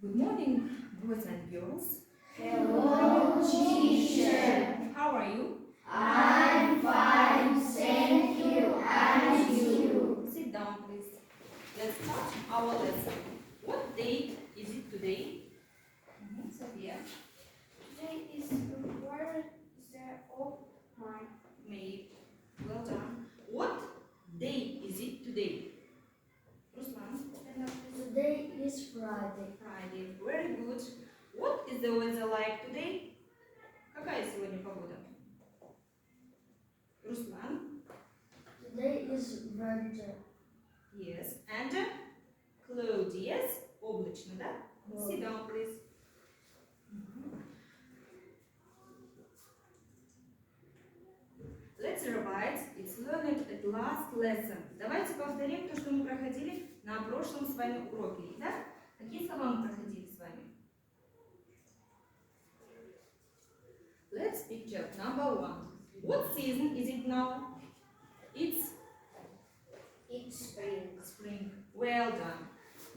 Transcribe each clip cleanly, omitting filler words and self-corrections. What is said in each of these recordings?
Good morning, boys and girls. Hello, teacher. How are you? I'm fine, thank you. And you? Sit down, please. Let's start our lesson. What date is it today? Sophia. Today is where the of my May. Well done. What date is it today? Ruslan. Today is Friday. Friday. Very good. What is the weather like today? Какая сегодня погода? Ruslan. Today is winter. Yes. And cloudy. Yes. Облачно, да? Sit down, please. Let's revise. It's learned at last lesson. Давайте повторим то, что мы проходили на прошлом с вами уроке. Да? Какие слова мы проходили с вами? Let's picture number 1. What season is it now? It's spring. spring. Well done.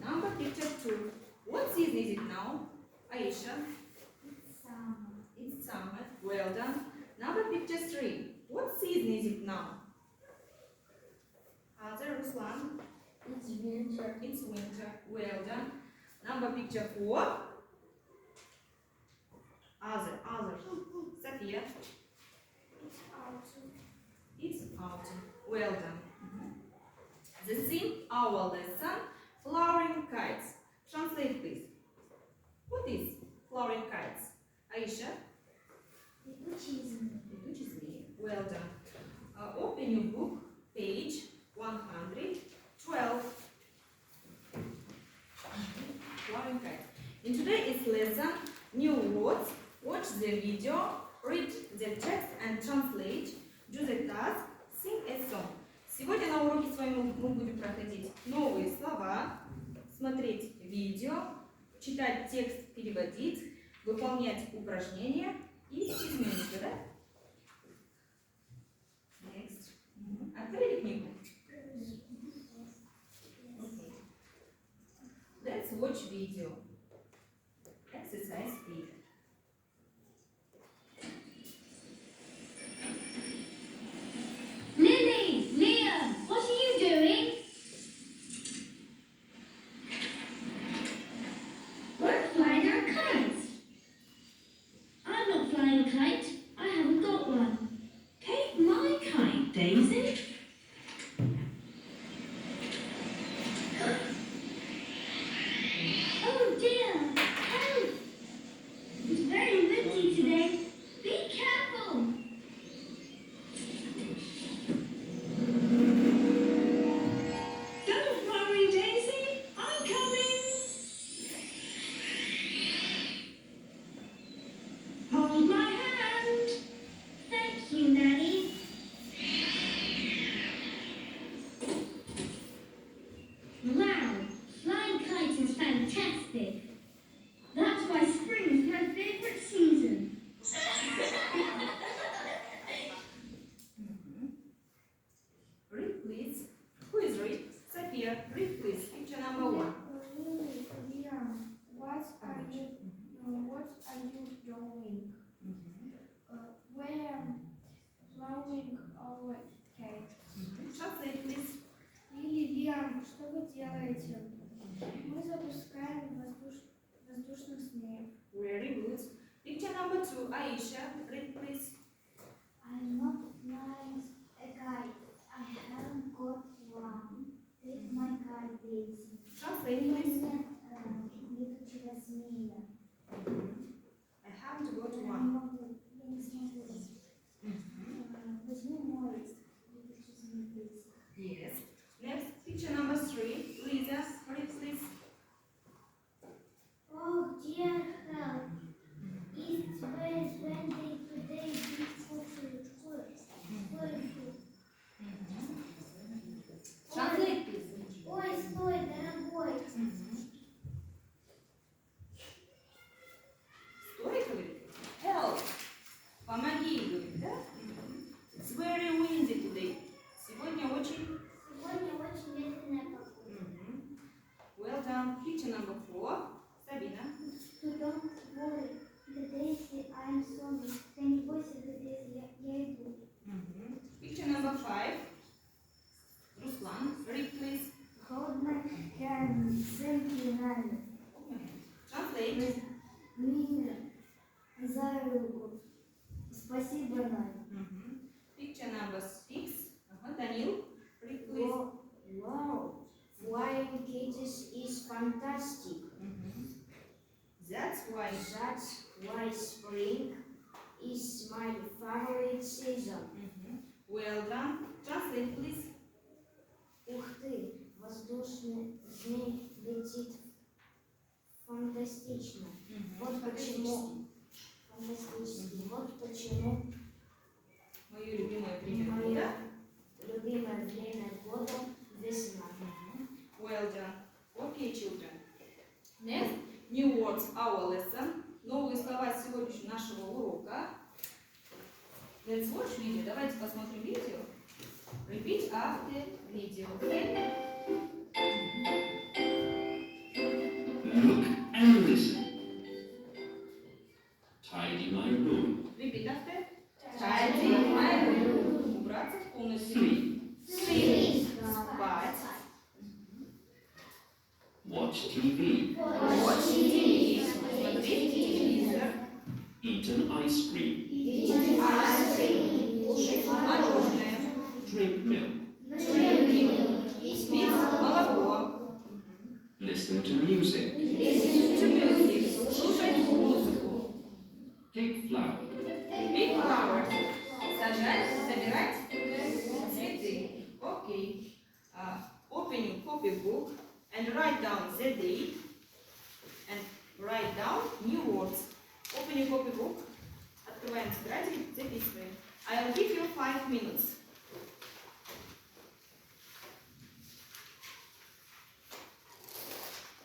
Number picture 2. What season is it now? Aisha. Summer. It's summer. Well done. Number picture 3. What season is it now? Other Ruslan. It's winter. It's winter. Well done. Number picture 4. Other. Sophia. It's autumn. It's autumn. Well done. The theme our lesson, flowering kites. Translate please. What is flowering kites? Aisha? Летучий. Well done. Open your book, page 112. Flowering kites. In today's lesson, new words. Watch the video, read the text and translate. Do the task, sing a song. Сегодня на уроке с вами мы будем проходить новые слова, смотреть видео, читать текст, переводить, выполнять упражнения и изменить, да? Next. Открыли книгу? Okay. Let's watch video. Exercise 8. Lily, Liam, what are you doing? We're flying our kites. I'm not flying a kite. I haven't got one. Take my kite, Daisy. Oh dear, help! It's very windy today. Be careful. Don't worry, Daisy. I'm coming. Hold my hand. Thank you, Nanny. Wow, flying kites is fantastic. That's why spring is my favorite season. Read please. Who is read? Sophia, read please. Picture number 1. Liam, what are you doing? We're flowing our cake. Translate please. Лиам, что вы делаете? Мы запускаем воздушных змей. Very good. Picture number 2. Aisha, read please. I'm not flying a kite. I haven't got one. Take my kite, please. Translate please. Летучего змея. I haven't got one. Возьми мой летучий змей, please. Yes. Next, picture number 3. Lisa, read please. Oh, dear help. It's very windy today. Translate please. Ой, стой, дорогой. Стой, говорит. Help. Помоги, говорит, да? It's very windy today. Сегодня очень... Сегодня очень ветреная погода. Well done. Picture number 4. Sabina. Don't worry, the Daisy, I'm sorry. Ты не бойся, the Daisy, я иду. Picture number 5. Ruslan, read please. Hold my hand, thank you, Nana. Translate. Меня за руку. Спасибо, Нана. Picture number 6. Danil, read please. Wow, flying cages is fantastic. That's why. That's why spring is my favorite season. Well done. Translate please. Ух ты, воздушный змей летит фантастично. Вот почему. Фантастически. Вот почему Мое любимое время мое года. любимое время года весна. Well done. Okay, children. Next, new words, our lesson. Новые слова сегодняшнего нашего урока. Let's watch video. Давайте посмотрим видео. Repeat after video. Okay? Look and listen. Tidy my room. Repeat after. Tidy my room. Убраться в комнате. Sleep. Sleep. Спать. Watch TV. Watch TV. Смотреть телевизор. Eat an ice cream. Ice cream. Кушать мороженое. Drink milk. Пить молоко. Listen to music. Listen to music. Слушать музыку. Pick flowers. Pick flowers. Сажать, собирать цветы. Окей. Open your copybook and write down the date and write down new words. Open your copybook. Открываем тетрадь, записываем. I'll give you 5 minutes.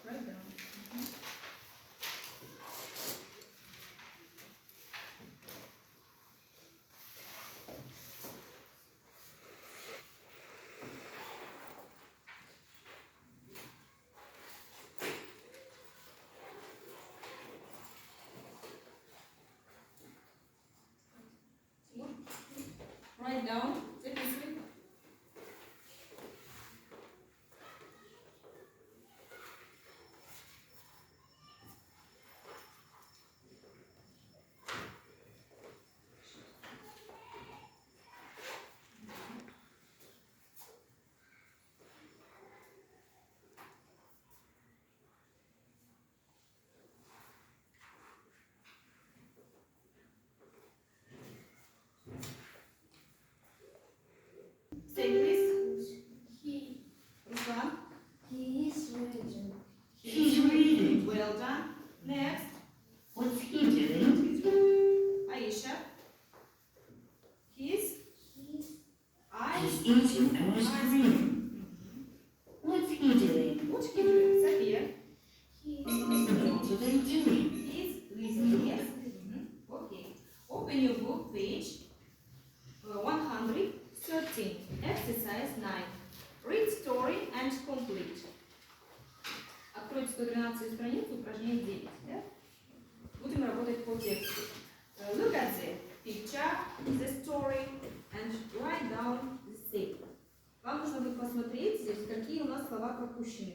Write down. Write down, записывай. Say please. Ruslan. He is reading. He's reading. Well done. Next. What's he doing? Aisha. His He's eyes. eating ice cream. What's he doing? What he doing? Sophia. He What are they doing? He's listening. Yes. Okay. Open your book page 113. Exercise 9. Read story and complete. Откройте 112 страницу, упражнение 9. Да? Будем работать по тексту. Look at the picture, the story, and write down the statement. Вам нужно будет посмотреть здесь, какие у нас слова пропущены.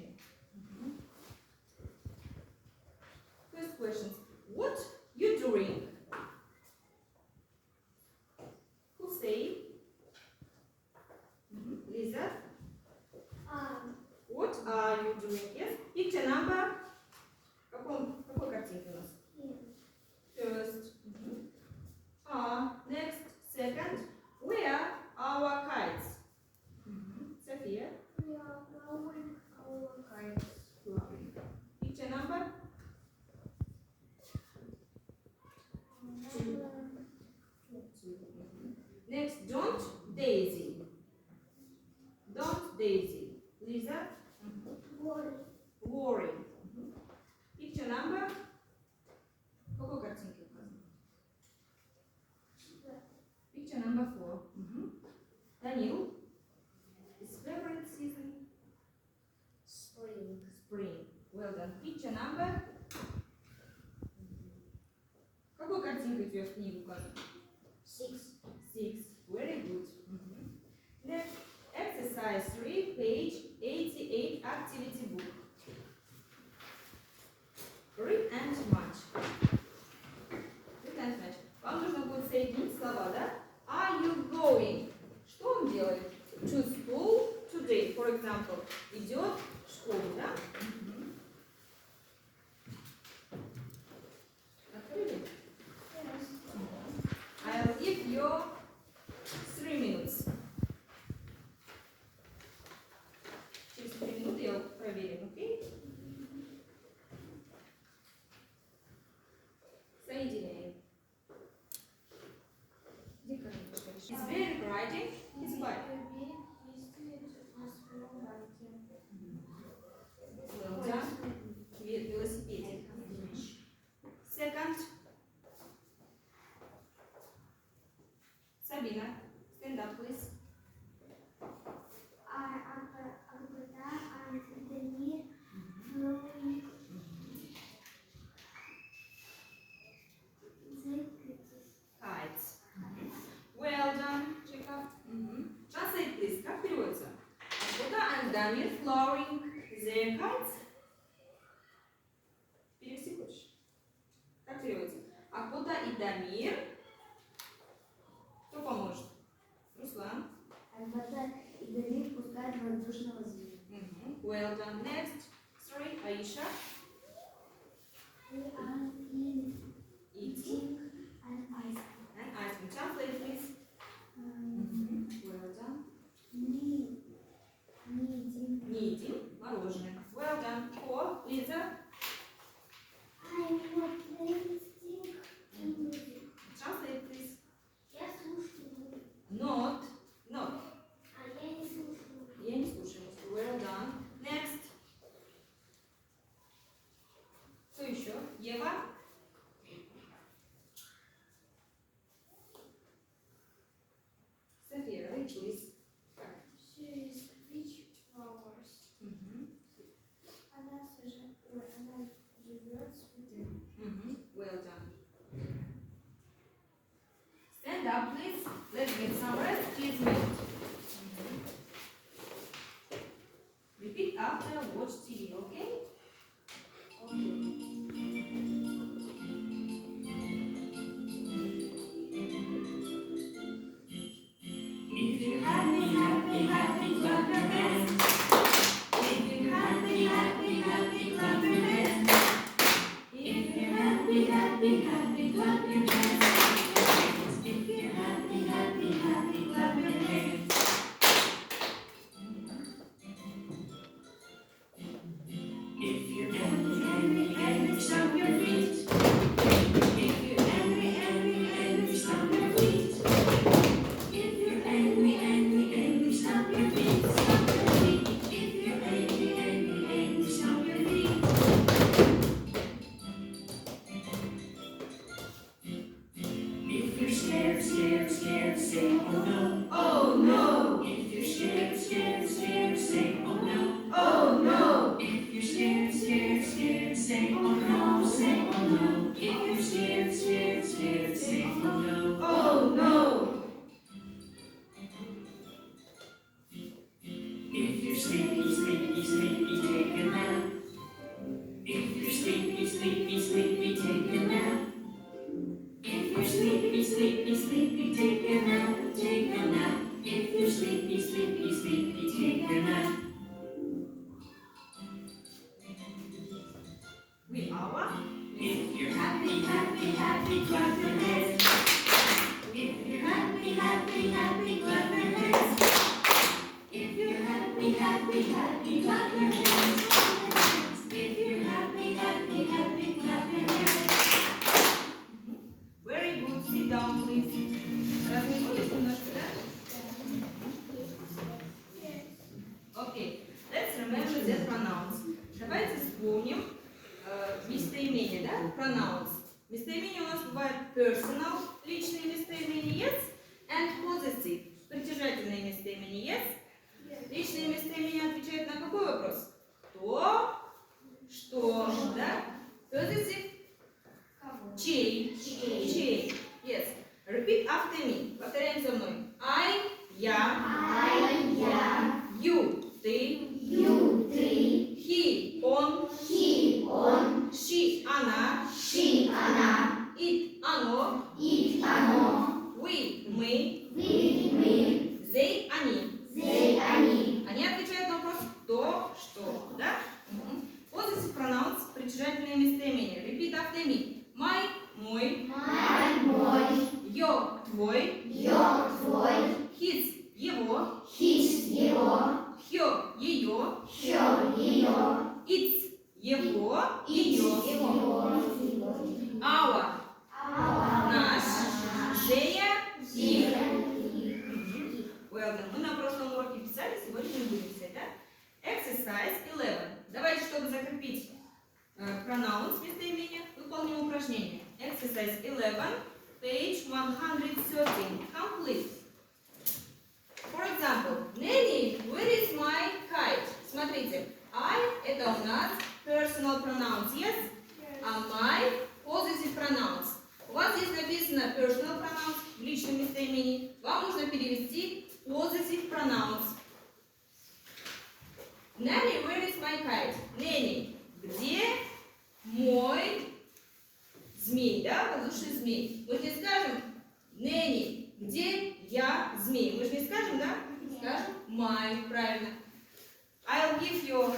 First question. What you doing? Who say? Lisa. What are you doing? Yes. Picture number. Какой картинки у нас? First. Next. Second. Where are our kites? Sophia. We are blowing our kites. Picture number. Next. Don't Daisy. Don't Daisy. Lisa. Worry. Picture number. Какой картинки указано? Picture number 4. Daniel. His favorite season? Spring. Spring. Well done. Picture number Какой картинкой тебе в книгу указано? 6. 6. Very good. Next, exercise 3, page 88, activity book. Read and match. Read and match. Вам нужно будет соединить слова, да? Are you going? Что он делает? To school today, for example. Идет в школу, да? Открыли? I'll give you 3 minutes. Через 3 минуты я проверим, окей? Соединяем. Где карандаш? It's very writing. It's bad. Well done. Велосипедик. Second. Sabina, stand up, please. Kites. Well done, Jacob. Translate, please. Как переводится? Акбута and Damir flowering their kites. Перевести хочешь? Как переводится? Акбута и Дамир. Кто поможет? Руслан. Well done. Next. Sorry, Aisha. Eating and ice cream. Translate, please. Well done. Kneading. Мороженое. Well done. О, Лиза. Translate, please. Not. Not. Я не слушаю. Well done. Next. Кто еще? Ева. София, read, please. Well done. Stand up, please. Let's get some rest. Please mute. Repeat after watch TV, okay? If you're happy, happy, happy, clap your hands. If you're happy, happy, happy, clap your hands. If you're happy, happy, happy, clap your hands. If you're happy, happy, happy, clap your hands. If you're angry, angry, angry, stomp your feet. If you're angry, angry, angry, stomp your feet. If you're angry, angry, angry, stomp your feet, stomp your feet. If you're angry, angry, angry, stomp your feet. If you're scared, scared, scared, say oh no, oh no. If you're scared, scared, scared, say oh no, oh no. If you're scared, scared, scared, say oh no, say oh no. If you're scared, scared, scared, say oh no, oh no. If you're sleepy, sleepy, sleepy, take a nap. If you're sleepy, sleepy, sleepy, take a nap. If you're sleepy, sleepy, sleepy, take a nap, take a nap. If you're sleepy, sleepy, sleepy, take a nap. We are. If you're happy, happy, happy, clap your hands. If you're happy, happy, happy, clap your hands. If you're happy, happy, happy, clap your hands. If you're happy, happy, happy, clap your hands. Very good. Sit down, please. Разминулись немножко, да? Okay. Let's remember the pronouns. Давайте вспомним местоимения, да? Pronouns. Местоимения у нас бывают personal, личные местоимения yes, and possessive, притяжательные местоимения yes. Личные местоимения отвечают на какой вопрос? Кто, что, да? Possessive, чей, местоимение. Repeat after me. My – мой. My boy, Your – твой. your твой, His – его. his его, Her – ее. her ее, Its – его. its Ее. его, Our our – наш. Their – их. их. Well done. Мы на прошлом уроке писали, сегодня мы будем писать, да? Exercise 11. Давайте, чтобы закрепить pronouns местоимения, выполним упражнение. Exercise 11, page 113. Complete. For example, Nanny, where is my kite? Смотрите, I – это у нас personal pronouns, yes? А my – possessive pronouns. У вас здесь написано personal pronouns в личном местоимении. Вам нужно перевести possessive pronouns. Nanny, where is my kite? Nanny, где мой змей, да, воздушный змей? Мы же не скажем Nanny, где я змей? Мы же не скажем, да? Скажем my, правильно. I'll give you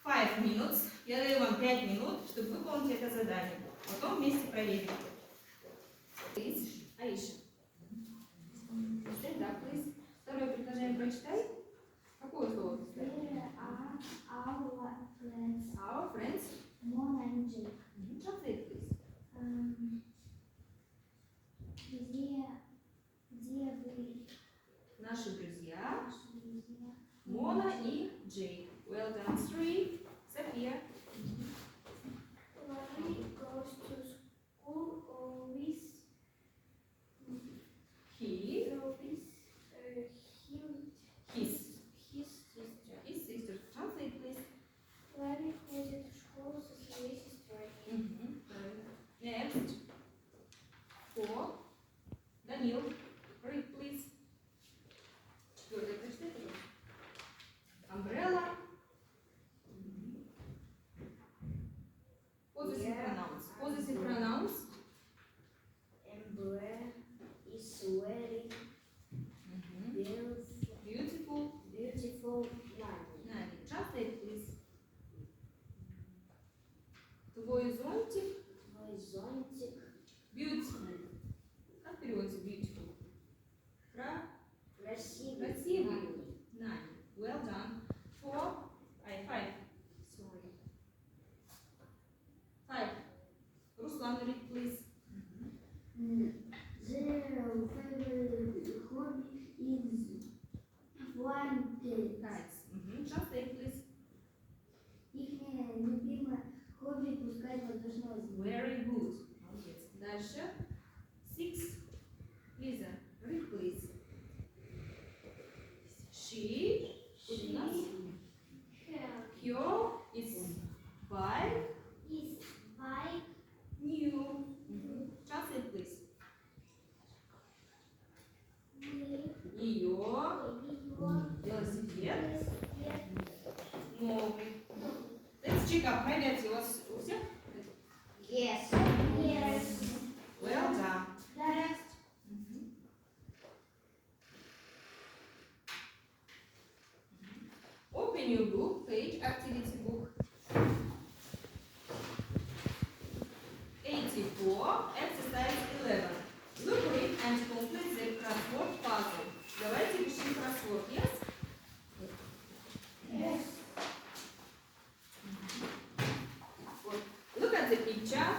5 minutes. Я даю вам 5 минут, чтобы выполнить это задание. Потом вместе проверим. Please, Аиша. Stand up, please. Второе предложение прочитай. Какое слово ты ставишь? Where are our friends, Our friends. Mona and Jake? Translate, please. Где вы, Наши друзья наши друзья? Мона и Джейк. Well done. 3. София. Larry goes to school always He. His. his sister. His sister. Translate, please. Larry ходит в школу со своей сестрой. Правильно. Next. 4. Данил. Read, please. Четвертое прочитай, пожалуйста. Umbrella. Possessive pronouns. Possessive pronouns. Umbrella is wearing Beautiful. beautiful night. Nani. Translate, please. Твой зонтик. Твой зонтик Beautiful. Как переводится beautiful? красивый. Красивый. Nine. Well done. 5. Sorry. 5. Ruslan, read, please. Their favorite hobby is flying Kites. Translate, please. Их любимое хобби пускать воздушного змея. Very good. Молодец. Дальше. 6. Лиза, read, please. She. У нас. Her is by Is bike new. Translate, please. Ее велосипед новый. Let's check up. Проверьте, у вас у всех? Yes. Yes. Well done. Next. Open your book, page, activity book. 84, exercise 11. Look, read and complete the crossword puzzle. Давайте решим кроссворд, yes? Yes. Вот. Look at the picture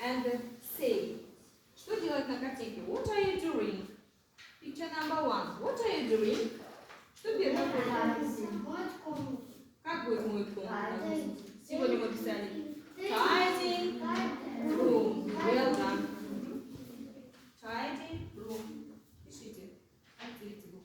and say. Что делать на картинке? What are you doing? Picture number 1. What are you doing? Что первое будет? Как будет мой комнату? Сегодня мы писали tidy room. Well done. Tidy room. Пишите. Activity book.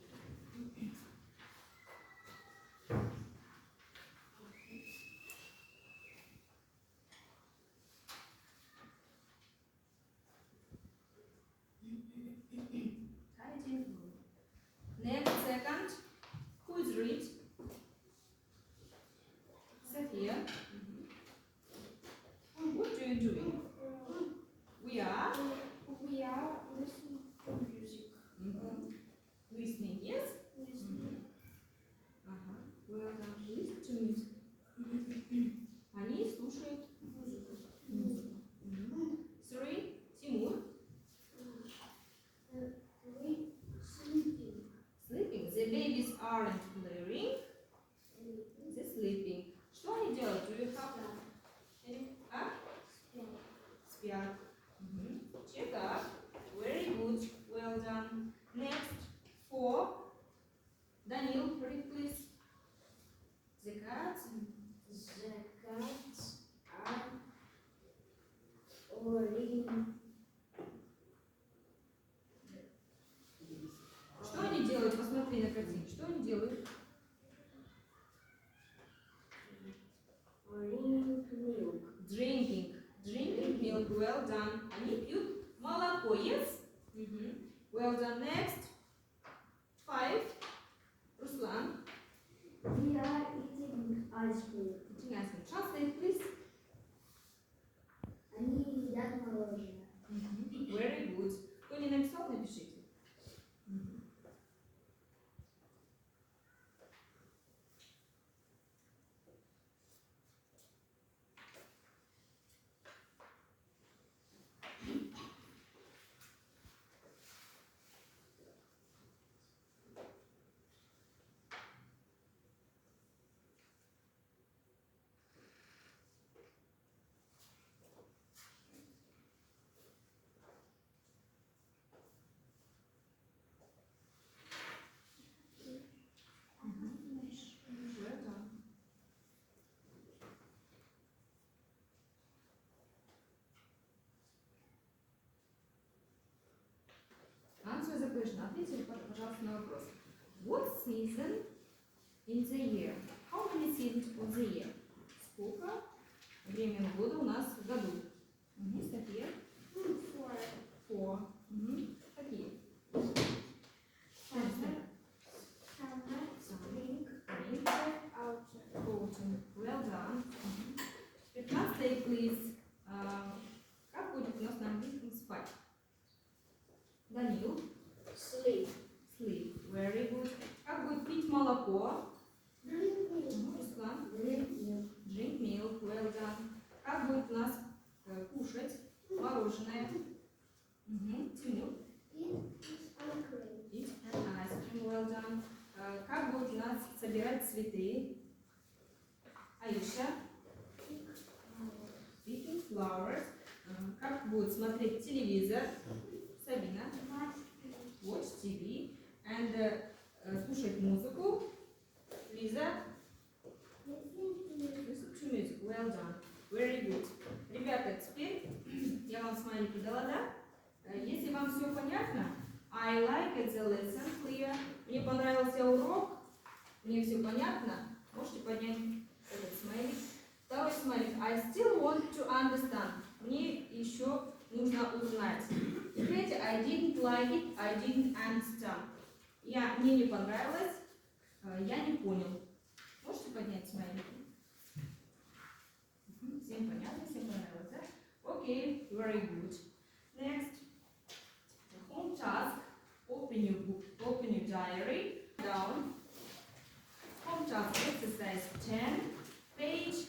up. Check up. Very good. Well done. Next, 4. Daniel, read please. The cats. The cats are orange. Что они делают? Посмотри на картине. Что они делают? Orange milk. Drinking. Drinking milk. Well done. Они пьют молоко. Yes? Well done. Next. 5. Ruslan. We are eating ice cream. Eating ice cream. Translate, please. Они едят мороженое. Very good. Кто не написал, напишите. Well done. Answer the question. Ответьте, пожалуйста, на вопрос. What season in the year? How many seasons of the year? Сколько времен года у нас в году? София? 4. Какие? Summer, spring, winter, autumn. Autumn. Well done. Translate, please. Как будет у нас на английском спать? Данил. Sleep. Sleep. Very good. Как будет пить молоко? Drink milk. Руслан. Drink milk. Drink milk. Well done. Как будет у нас кушать мороженое? Тимур. Eat ice cream. Eat an ice cream. Well done. Как будет у нас собирать цветы? Аиша. Picking flowers. Как будет смотреть телевизор? Сабина. Watch TV. And слушать музыку. Лиза. Listen to music. Well done. Very good. Ребята, теперь я вам смайлики дала, да? Если вам все понятно, I like the lesson clear. Мне понравился урок, мне все понятно. Можете поднять этот смайлик. Второй смайлик. I still want to understand. Мне еще нужно узнать. И третий. I didn't like it, I didn't understand. Мне не понравилось, я не понял. Можете поднять смайлики? Всем понятно, всем понравилось, да? Окей, very good. Next. Home task. Open your book, open your diary. Down. Home task exercise 10, page